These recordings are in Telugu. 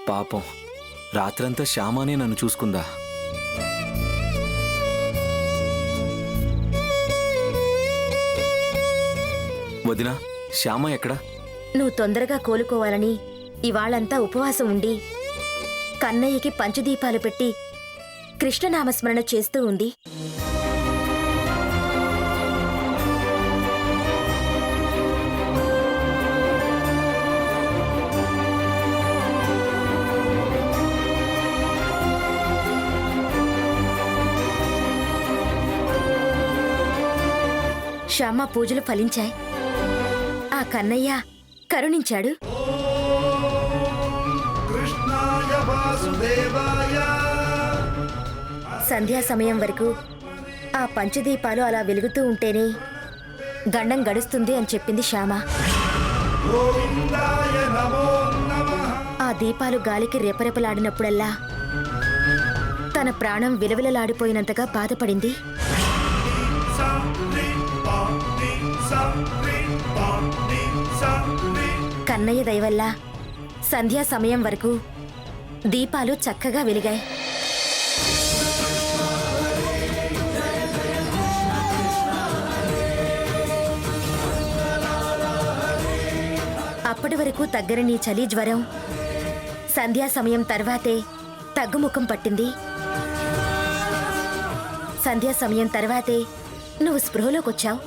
పాపం రాత్రంతా శ్యామానే నన్ను చూసుకుందా. వదినా, శ్యామ ఎక్కడా? నువ్వు తొందరగా కోలుకోవాలని ఇవాళంతా ఉపవాసం ఉండి కన్నయ్యకి పంచదీపాలు పెట్టి కృష్ణనామస్మరణ చేస్తూ ఉంది. శ్యామ పూజలు ఫలించాయి. ఆ కన్నయ్య కరుణించాడు. సంధ్యా సమయం వరకు ఆ పంచదీపాలు అలా వెలుగుతూ ఉంటేనే గండం గడుస్తుంది అని చెప్పింది శ్యామ. ఆ దీపాలు గాలికి రెపరెపలాడినప్పుడల్లా తన ప్రాణం విలవిలలాడిపోయినంతగా బాధపడింది. కన్నయ్య దయవల్ల సంధ్యా సమయం వరకు దీపాలు చక్కగా వెలిగాయి. అప్పటి వరకు తగ్గరని చలి జ్వరం సంధ్యా సమయం తర్వాతే తగ్గుముఖం పట్టింది. సంధ్యా సమయం తర్వాతే నువ్వు స్పృహలోకొచ్చావు.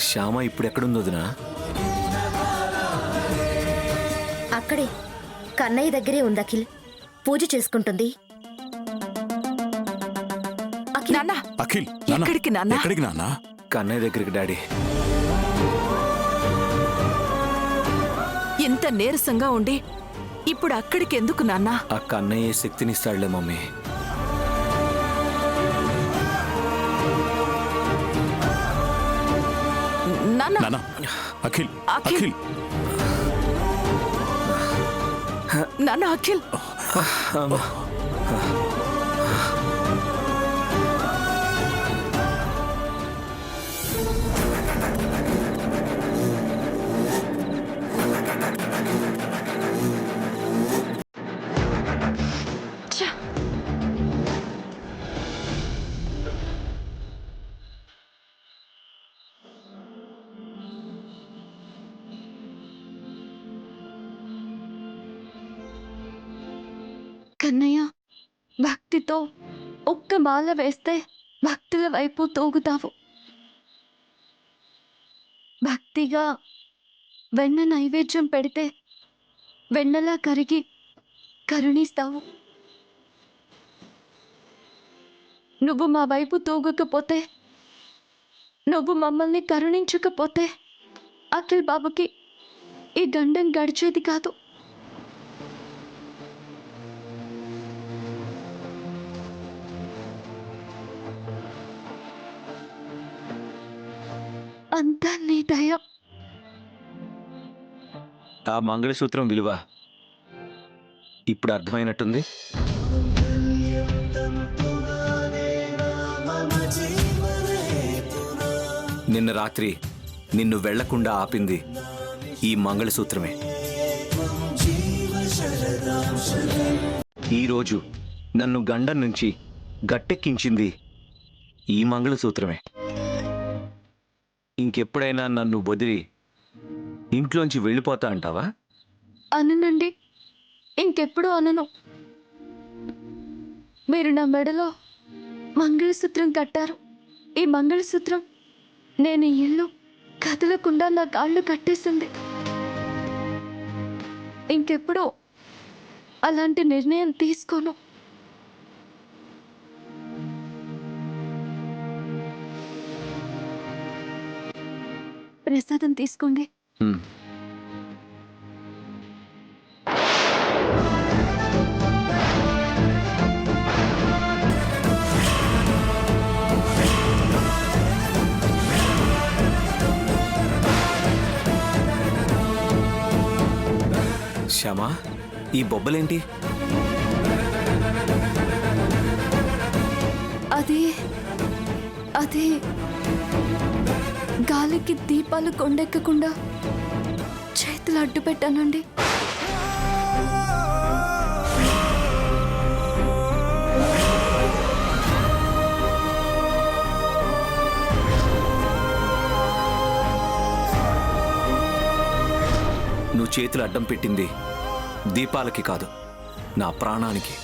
శ్యామ ఇప్పుడెక్కడుందో వదినా? అక్కడే కన్నయ్య దగ్గరే ఉంది అఖిల్. పూజ చేసుకుంటుంది. అఖిల్, ఎక్కడికి నాన్న? కన్నయ్య దగ్గరికి డాడీ. ఇంత నీరసంగా ఉండి ఇప్పుడు అక్కడికి ఎందుకు నాన్నా? ఆ కన్నయ్య శక్తినిస్తాడులే మమ్మీ. నాన్న, అఖిల్, అఖిల్, నాన్న, అఖిల్. కన్నయ్య, భక్తితో ఒక్క మాల వేస్తే భక్తుల వైపు తోగుతావు. భక్తిగా వెన్న నైవేద్యం పెడితే వెన్నలా కరిగి కరుణిస్తావు. నువ్వు మా వైపు తోగకపోతే, నువ్వు మమ్మల్ని కరుణించకపోతే అఖిల్ బాబుకి ఈ గండం గడిచేది కాదు. అంతా నీ దయ. ఆ మంగళసూత్రం విలువ ఇప్పుడు అర్థమైనట్టుంది. నిన్న రాత్రి నిన్ను వెళ్లకుండా ఆపింది ఈ మంగళసూత్రమే. ఈరోజు నన్ను గండం నుంచి గట్టెక్కించింది ఈ మంగళసూత్రమే. ఇంకెప్పుడైనా నన్ను వదిలి ఇంట్లోంచి వెళ్ళిపోతా అంటావా? అననండి, ఇంకెప్పుడు అనను. మీరు నా మెడలో మంగళసూత్రం కట్టారు. ఈ మంగళసూత్రం నేను ఇల్లు కదలకుండా నా కాళ్ళు కట్టేసింది. ఇంకెప్పుడు అలాంటి నిర్ణయం తీసుకోను. ప్రసాదం తీసుకోండి. శ్యామా, ఈ బొబ్బలేంటి? అది గాలికి దీపాలు కొండెక్కకుండా చేతులు అడ్డు పెట్టానండి. నువ్వు చేతులు అడ్డం పెట్టింది దీపాలకి కాదు, నా ప్రాణానికి.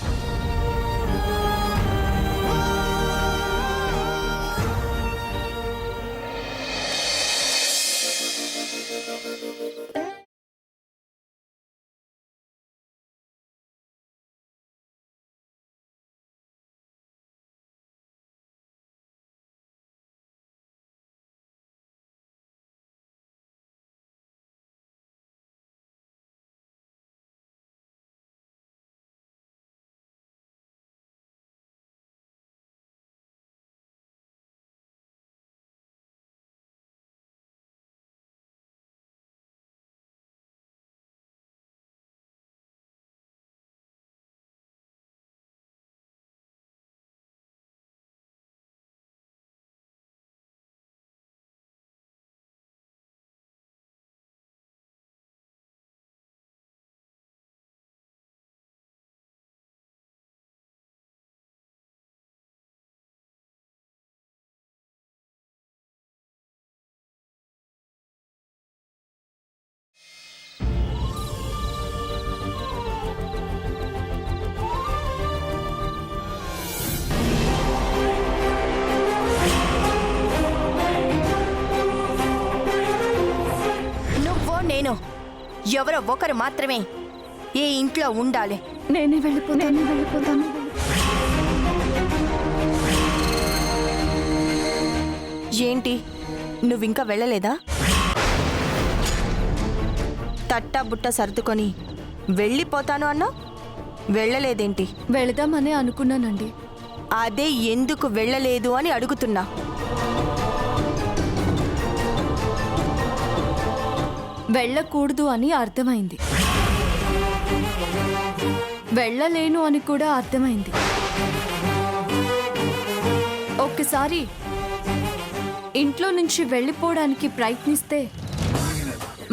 నేను ఎవరో ఒకరు మాత్రమే ఈ ఇంట్లో ఉండాలి. నేనే వెళ్ళిపోతాను. ఏంటి, నువ్వింకా వెళ్ళలేదా? తట్టా బుట్ట సర్దుకొని వెళ్ళిపోతాను అన్నా, వెళ్ళలేదేంటి? వెళదామనే అనుకున్నానండి. అదే ఎందుకు వెళ్ళలేదు అని అడుగుతున్నా. వెళ్ళకూడదు అని అర్థమైంది, వెళ్ళలేను అని కూడా అర్థమైంది. ఒక్కసారి ఇంట్లో నుంచి వెళ్ళిపోవడానికి ప్రయత్నిస్తే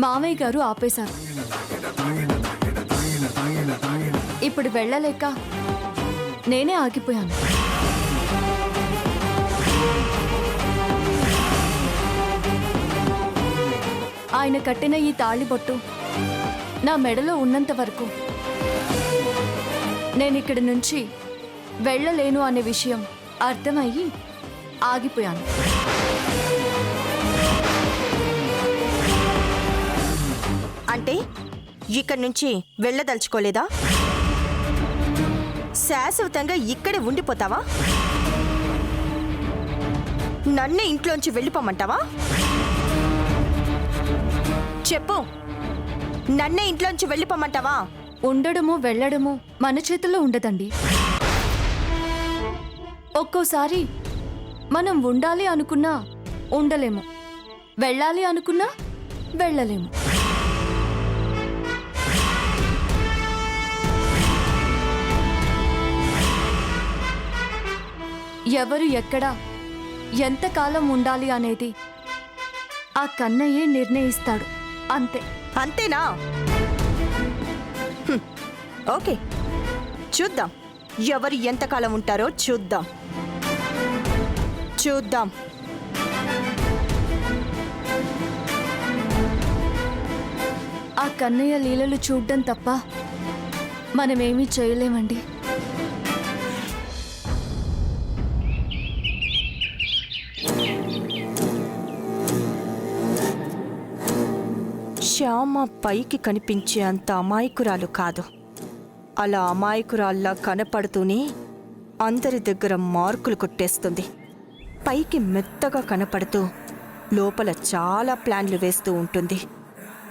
మామయ్య గారు ఆపేశారు. ఇప్పుడు వెళ్ళలేక నేనే ఆగిపోయాను. ఆయన కట్టిన ఈ తాళిబొట్టు నా మెడలో ఉన్నంత వరకు నేను ఇక్కడి నుంచి వెళ్ళలేను అనే విషయం అర్థమయ్యి ఆగిపోయాను. అంటే ఇక్కడి నుంచి వెళ్ళదలుచుకోలేదా? శాశ్వతంగా ఇక్కడే ఉండిపోతావా? నన్నే ఇంట్లోంచి వెళ్ళిపోమంటావా? చెప్పు, నన్నే ఇంట్లోంచి వెళ్ళిపోమంటావా? ఉండడము వెళ్ళడము మన చేతుల్లో ఉండదండి. ఒక్కోసారి మనం ఉండాలి అనుకున్నా ఉండలేము, వెళ్ళాలి అనుకున్నా వెళ్ళలేము. ఎవరు ఎక్కడ ఎంతకాలం ఉండాలి అనేది ఆ కన్నయ్యే నిర్ణయిస్తాడు. అంతే. అంతేనా? ఓకే, చూద్దాం ఎవరు ఎంతకాలం ఉంటారో చూద్దాం. ఆ కన్నయ్య లీలలు చూడ్డం తప్ప మనమేమీ చేయలేమండి. శ్యామ పైకి కనిపించే అంత అమాయకురాలు కాదు. అలా అమాయకురాల్లా కనపడుతూనే అందరి దగ్గర మార్కులు కొట్టేస్తుంది. పైకి మెత్తగా కనపడుతూ లోపల చాలా ప్లాన్లు వేస్తూ ఉంటుంది.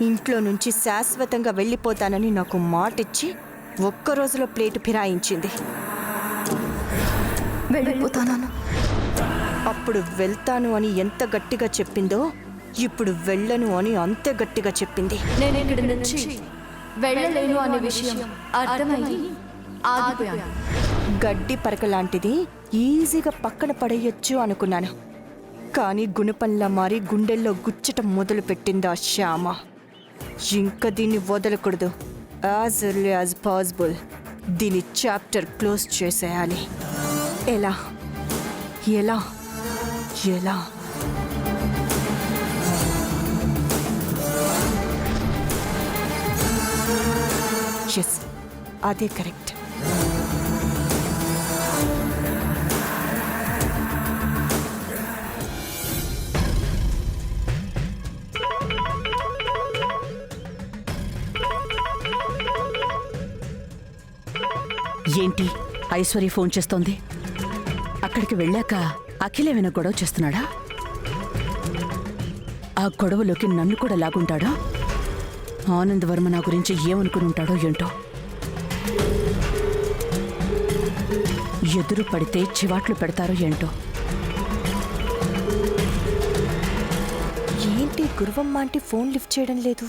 ఇంట్లో నుంచి శాశ్వతంగా వెళ్ళిపోతానని నాకు మాటిచ్చి ఒక్కరోజులో ప్లేటు ఫిరాయించింది. వెళ్ళిపోతాను. అప్పుడు వెళ్తాను అని ఎంత గట్టిగా చెప్పిందో ఇప్పుడు వెళ్ళను అని అంతే గట్టిగా చెప్పింది. నేను ఇక్కడి నుంచి వెళ్ళలేను అనే విషయం అర్థమయ్యి ఆగిపోయాను. గడ్డి పరక లాంటిది ఈజీగా పక్కన పడేయొచ్చు అనుకున్నాను. కానీ గుణపంలా మారి గుండెల్లో గుచ్చటం మొదలుపెట్టింది ఆ శ్యామ. ఇంకా దీన్ని వదలకూడదు. యాజ్ ఎర్లీ యాజ్ పాసిబుల్ దీని చాప్టర్ క్లోజ్ చేసేయాలి. ఎలా ఎలా ఎలా ఎస్, అదే కరెక్ట్. ఏంటి ఐశ్వర్య ఫోన్ చేస్తోంది? అక్కడికి వెళ్ళాక అఖిలేమైనా గొడవ చేస్తున్నాడా? ఆ గొడవలోకి నన్ను కూడా లాగుంటాడా? ఆనందవర్మ నా గురించి ఏమనుకుని ఉంటాడో ఏంటో. ఎదురు పడితే చివాట్లు పెడతారో ఏంటో. ఏంటి గురువమ్మ అంటే ఫోన్ లిఫ్ట్ చేయడం లేదు?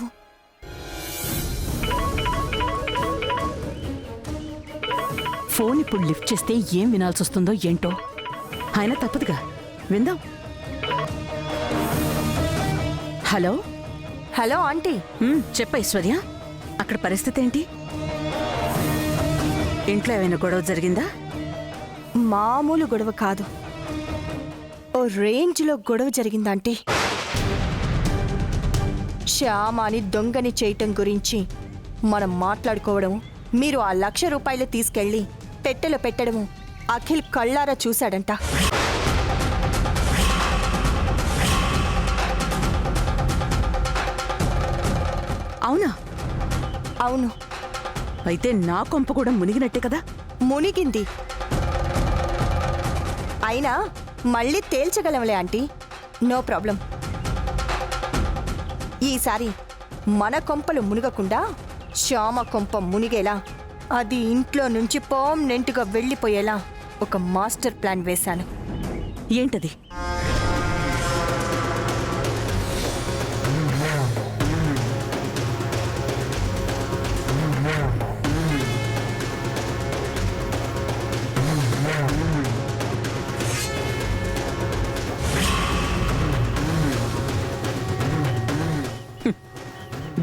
ఫోన్ ఇప్పుడు లిఫ్ట్ చేస్తే ఏం వినాల్సి వస్తుందో ఏంటో. అయినా తప్పదుగా, విందాం. Hello hello aunty. చెప్ప ఐశ్వర్య, అక్కడ పరిస్థితి ఏంటి? ఇంట్లో ఏమైనా గొడవ జరిగిందా? మామూలు గొడవ కాదు, ఓ రేంజ్లో గొడవ జరిగిందంటే. శ్యామాని దొంగని చేయటం గురించి మనం మాట్లాడుకోవడం, మీరు ఆ 1,00,000 రూపాయలు తీసుకెళ్ళి పెట్టెలో పెట్టడము అఖిల్ కళ్ళారా చూశాడంట. అవునా? అవును. అయితే నా కొంప కూడా మునిగినట్టే కదా? మునిగింది. అయినా మళ్ళీ తేల్చగలంలే ఆంటీ, నో ప్రాబ్లం. ఈసారి మన కొంపలు మునగకుండా శ్యామ కొంప మునిగేలా, అది ఇంట్లో నుంచి పర్మనెంట్గా వెళ్ళిపోయేలా ఒక మాస్టర్ ప్లాన్ వేశాను. ఏంటది?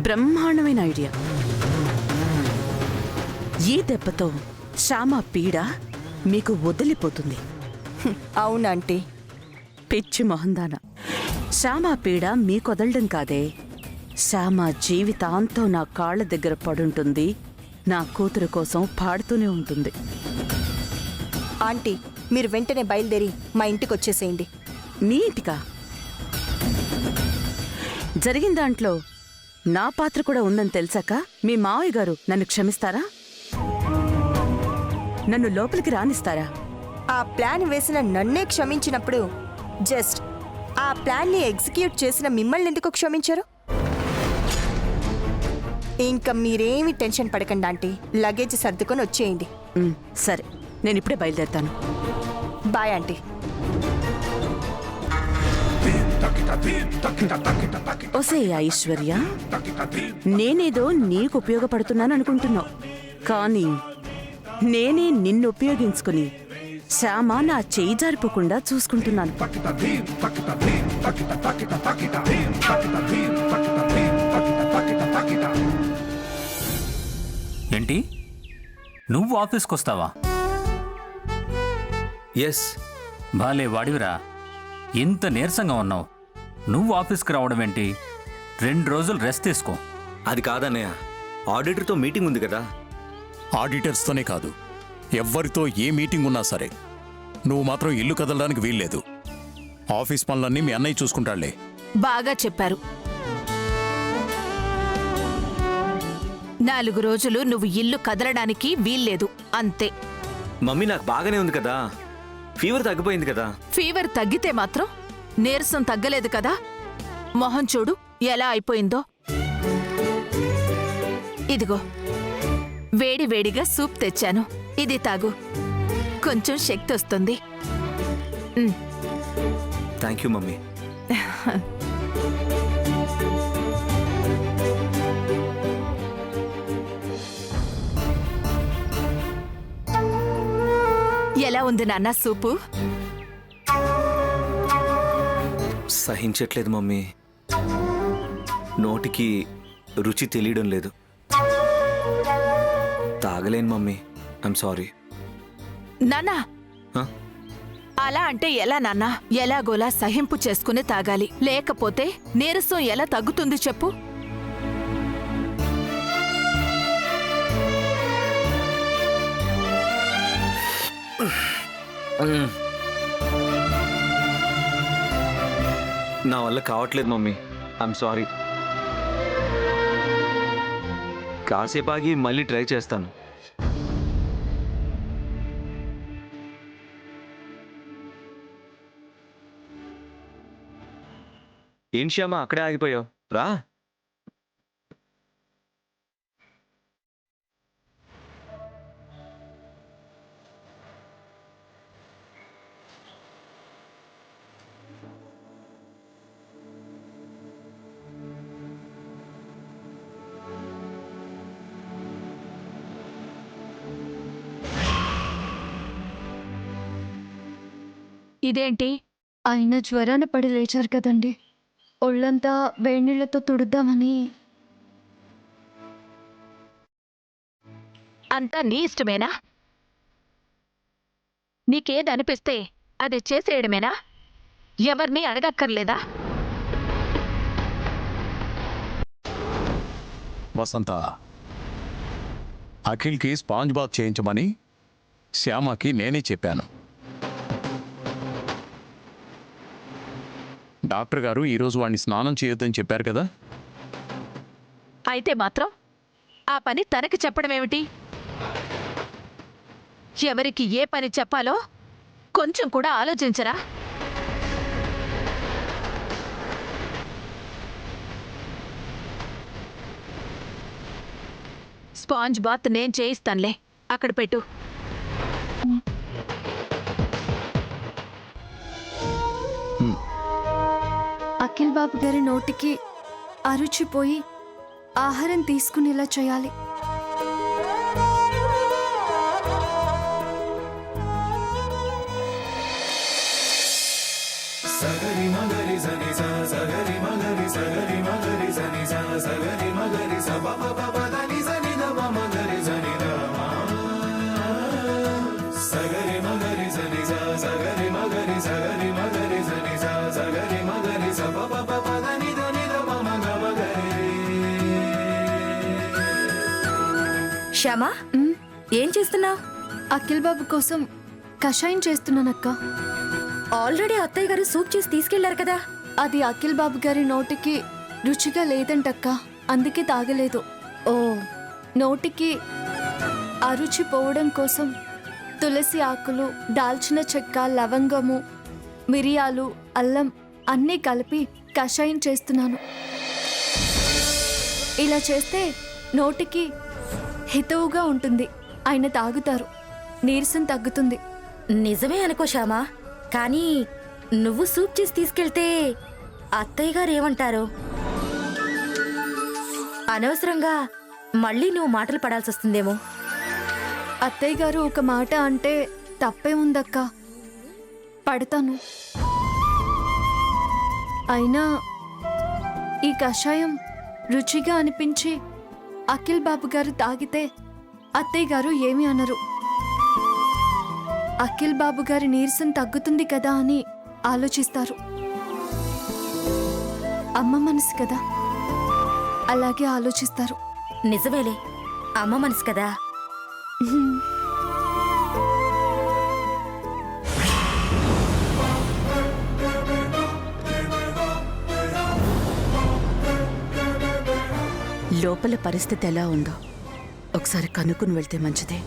బ్రహ్మాండమైన ఐడియా. ఈ దెబ్బతో శ్యామ పీడ మీకు వదిలిపోతుంది. అవునంటీ. పిచ్చి మొహందాన, శ్యామ పీడ మీకొదలడం కాదే, శ్యామ జీవితాంతం నా కాళ్ళ దగ్గర పడుంటుంది. నా కూతురు కోసం పాడుతూనే ఉంటుంది. ఆంటీ, మీరు వెంటనే బయలుదేరి మా ఇంటికి వచ్చేసేయండి. మీ ఇంటికా? జరిగిన దాంట్లో నా పాత్ర కూడా ఉందని తెలిసాక మీ మావయ్య గారు నన్ను క్షమిస్తారా? నన్ను లోపలికి రానిస్తారా? ఆ ప్లాన్ వేసిన నన్నే క్షమించినప్పుడు జస్ట్ ఆ ప్లాన్ని ఎగ్జిక్యూట్ చేసిన మిమ్మల్ని ఎందుకు క్షమించరు? ఇంకా మీరేమి టెన్షన్ పడకండి ఆంటీ, లగేజ్ సర్దుకొని వచ్చేయండి. సరే, నేను ఇప్పుడే బయలుదేరుతాను. Bye aunty. ఒసే ఐశ్వర్య, నేనేదో నీకు ఉపయోగపడుతున్నాను అనుకుంటున్నావు, కానీ నేనే నిన్ను ఉపయోగించుకుని శ్యామ నా చేయి జారిపోకుండా చూసుకుంటున్నాను. ఏంటి, నువ్వు ఆఫీస్కి వస్తావా? ఎస్. బాలే వాడివిరా, ఇంత నీరసంగా ఉన్నావు. నువ్వు ఆఫీస్కి రావడం ఏంటి? 2 రోజులు రెస్ట్ తీసుకో. అది కాదన్నయ్య, ఆడిటర్తో మీటింగ్ ఉంది కదా. ఆడిటర్స్తోనే కాదు, ఎవ్వరితో ఏ మీటింగ్ ఉన్నా సరే నువ్వు మాత్రం ఇల్లు కదలడానికి వీల్లేదు. ఆఫీస్ పనులన్నీ మీ అన్నయ్య చూసుకుంటాడులే. బాగా చెప్పారు. 4 రోజులు నువ్వు ఇల్లు కదలడానికి వీల్లేదు, అంతే. మమ్మీ నాకు బాగానే ఉంది కదా, ఫీవర్ తగ్గిపోయింది కదా. ఫీవర్ తగ్గితే మాత్రం నీరసం తగ్గలేదు కదా. మొహం చూడు ఎలా అయిపోయిందో. ఇదిగో వేడి వేడిగా సూప్ తెచ్చాను, ఇది తాగు, కొంచెం శక్తి వస్తుంది. Thank you mummy. ఎలా ఉంది నాన్న సూపు? సహించట్లేదు మమ్మీ. నోటికి రుచి తెలియడం లేదు. తాగలేను మమ్మీ. I'm sorry. నాన్నా అలా అంటే ఎలా నాన్నా? ఎలాగోలా సహింపు చేసుకుని తాగాలి, లేకపోతే నీరసం ఎలా తగ్గుతుంది చెప్పు? నా వల్ల కావట్లేదు మమ్మీ. I'm sorry. కాసేపు ఆగి మళ్ళీ ట్రై చేస్తాను. ఏం శ్యామ అక్కడే ఆగిపోయావు? రా. ఇదేంటి? ఆయన జ్వరాన పడి లేచారు కదండి, ఒళ్ళంతా వేడినీళ్లతో తుడుద్దామని. అంతా నీ ఇష్టమేనా? నీకేదనిపిస్తే అది చేసేయడమేనా? ఎవరిని అడగక్కర్లేదా? వసంత, అఖిల్కి స్పాంజ్ బాత్ చేయించమని శ్యామకి నేనే చెప్పాను. డాక్టర్ గారు ఈరోజు వాడిని స్నానం చేయొద్దని చెప్పారు కదా. అయితే మాత్రం ఆ పని తనకి చెప్పడమేమిటి? ఎవరికి ఏ పని చెప్పాలో కొంచెం కూడా ఆలోచించరా? స్పాంజ్ బాత్ నేను చేయిస్తానులే, అక్కడ పెట్టు. అఖిల్ బాబు గారి నోటికి అరుచిపోయి ఆహారం తీసుకునేలా చేయాలి. శ్యామా, ఏం చేస్తున్నావు? అఖిల్ బాబు కోసం కషాయం చేస్తున్నానక్క. ఆల్రెడీ అత్తయ్య గారు సూప్ చేసి తీసుకెళ్లారు కదా. అది అఖిల్ బాబు గారి నోటికి రుచిగా లేదంటక్క, అందుకే తాగలేదు. ఓ, నోటికి అరుచి పోవడం కోసం తులసి ఆకులు, దాల్చిన చెక్క, లవంగము, మిరియాలు, అల్లం అన్నీ కలిపి కషాయం చేస్తున్నాను. ఇలా చేస్తే నోటికి హితవుగా ఉంటుంది. ఆయన తాగుతారు, నీరసం తగ్గుతుంది. నిజమే అనుకో శ్యామా, కానీ నువ్వు సూప్ చేసి తీసుకెళ్తే అత్తయ్య గారు ఏమంటారు? అనవసరంగా మళ్ళీ నువ్వు మాటలు పడాల్సి వస్తుందేమో. అత్తయ్య గారు ఒక మాట అంటే తప్పే ఉందక్క, పడతాను. అయినా ఈ కషాయం రుచిగా అనిపించి అఖిల్ బాబు గారు తాగితే అత్తయ్య గారు ఏమీ అనరు. అఖిల్ బాబు గారి నీరసం తగ్గుతుంది కదా అని ఆలోచిస్తారు. అమ్మ మనసు కదా, అలాగే ఆలోచిస్తారు. నిజమేలే, అమ్మ మనసు కదా. లోపల పరిస్థితి ఎలా ఉందో ఒకసారి కనుక్కుని వెళ్తే మంచిదే.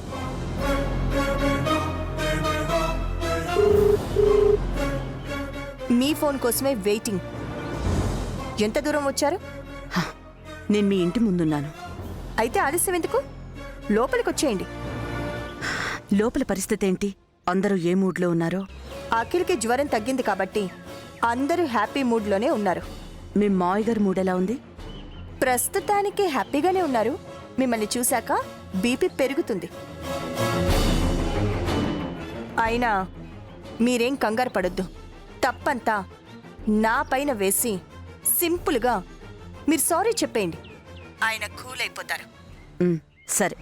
మీ ఫోన్ కోసమే వెయిటింగ్. ఎంత దూరం వచ్చారు? హ, నేను మీ ఇంటి ముందున్నాను. అయితే ఆలస్యం ఎందుకు? లోపలికి వచ్చేయండి. లోపల పరిస్థితి ఏంటి? అందరూ ఏ మూడ్లో ఉన్నారో? అఖిల్కి జ్వరం తగ్గింది కాబట్టి అందరూ హ్యాపీ మూడ్లోనే ఉన్నారు. మీ మావయ్య గారి మూడ్ ఎలా ఉంది? ప్రస్తుతానికి హ్యాపీగానే ఉన్నారు. మిమ్మల్ని చూశాక బీపీ పెరుగుతుంది. అయినా మీరేం కంగారు పడొద్దు. తప్పంతా నా పైన వేసి సింపుల్గా మీరు సారీ చెప్పేయండి. ఆయన కూల్ అయిపోతారు. సరే